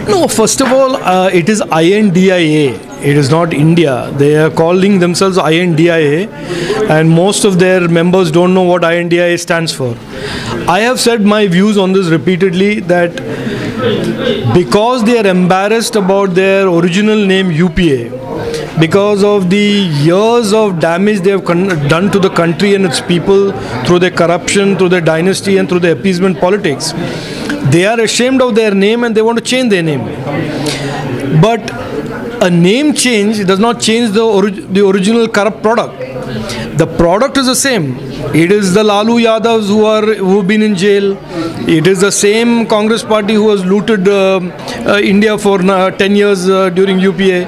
No, first of all, it is INDIA. It is not India. They are calling themselves INDIA, and most of their members don't know what INDIA stands for. I have said my views on this repeatedly, that because they are embarrassed about their original name UPA, because of the years of damage they have done to the country and its people through their corruption, through their dynasty and through their appeasement politics, they are ashamed of their name and they want to change their name. But a name change does not change the original corrupt product. The product is the same. It is the Lalu Yadavs who have been in jail. It is the same Congress party who has looted India for 10 years during UPA.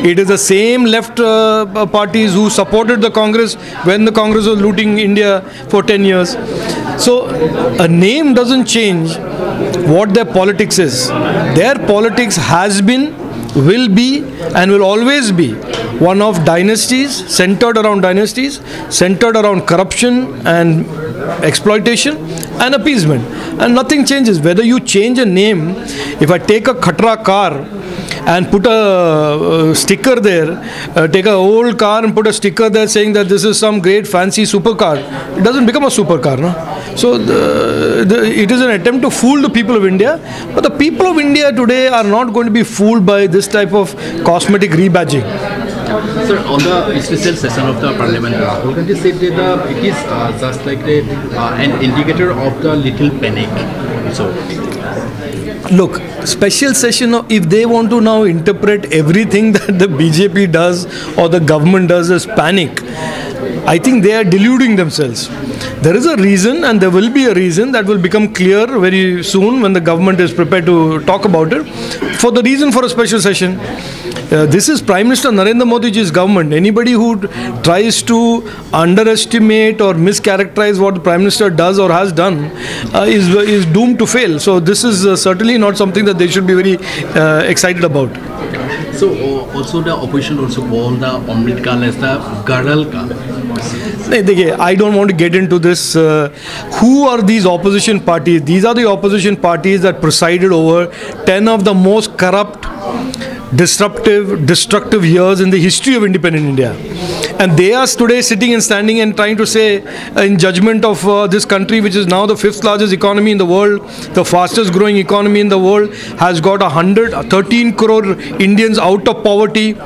It is the same left parties who supported the Congress when the Congress was looting India for 10 years. So a name doesn't change what their politics is. Their politics has been, will be, and will always be one of dynasties, centered around corruption and exploitation and appeasement. And nothing changes. Whether you change a name, if I take a Khatra car and put a sticker there, take an old car and put a sticker there saying that this is some great fancy supercar, it doesn't become a supercar. No? So it is an attempt to fool the people of India. But the people of India today are not going to be fooled by this type of cosmetic rebadging. Sir, on the special session of the Parliament, Rahul Gandhi said that it is just like an indicator of the little panic. So, look, special session, if they want to now interpret everything that the BJP does or the government does as panic, I think they are deluding themselves. There is a reason, and there will be a reason that will become clear very soon when the government is prepared to talk about it, for the reason for a special session. This is Prime Minister Narendra Modi's government. Anybody who tries to underestimate or mischaracterize what the Prime Minister does or has done is doomed to fail. So this is certainly not something that they should be very excited about. So also the opposition also called the Amrit Kal as the Garal Kal. I don't want to get into this. Who are these opposition parties? These are the opposition parties that presided over 10 of the most corrupt, disruptive, destructive years in the history of independent India. And they are today sitting and standing and trying to say in judgment of this country, which is now the 5th largest economy in the world, the fastest growing economy in the world, has got 13 crore Indians out of poverty,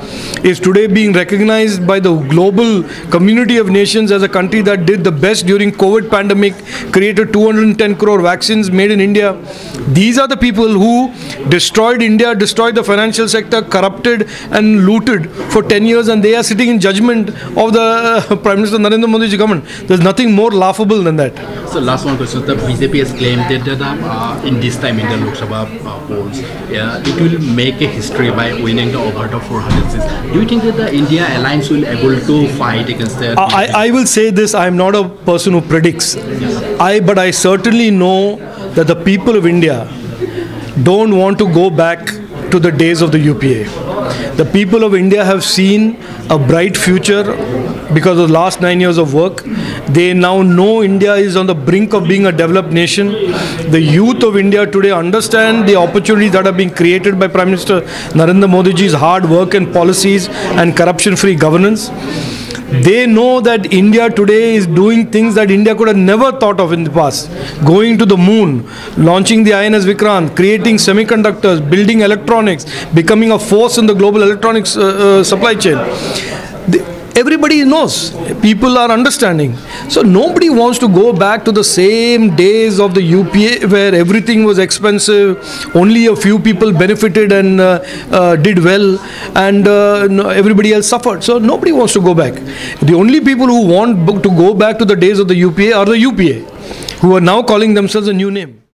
is today being recognized by the global community of nations as a country that did the best during COVID pandemic, created 210 crore vaccines made in India. These are the people who destroyed India, destroyed the financial sector, corrupted and looted for 10 years, and they are sitting in judgment of the Prime Minister Narendra Modi's government. There's nothing more laughable than that. So last one question. The BJP has claimed that in this time in the Lok Sabha polls, it will make a history by winning the over the 400 seats. Do you think that the India alliance will able to fight against that? I will say this, I am not a person who predicts. But I certainly know that the people of India don't want to go back to the days of the UPA. The people of India have seen a bright future because of the last 9 years of work. They now know India is on the brink of being a developed nation. The youth of India today understand the opportunities that are being created by Prime Minister Narendra Modi's hard work and policies and corruption-free governance. They know that India today is doing things that India could have never thought of in the past. Going to the moon, launching the INS Vikrant, creating semiconductors, building electronics, becoming a force in the global electronics supply chain. Everybody knows. People are understanding. So nobody wants to go back to the same days of the UPA where everything was expensive, only a few people benefited and did well, and everybody else suffered. So nobody wants to go back. The only people who want to go back to the days of the UPA are the UPA, who are now calling themselves a new name.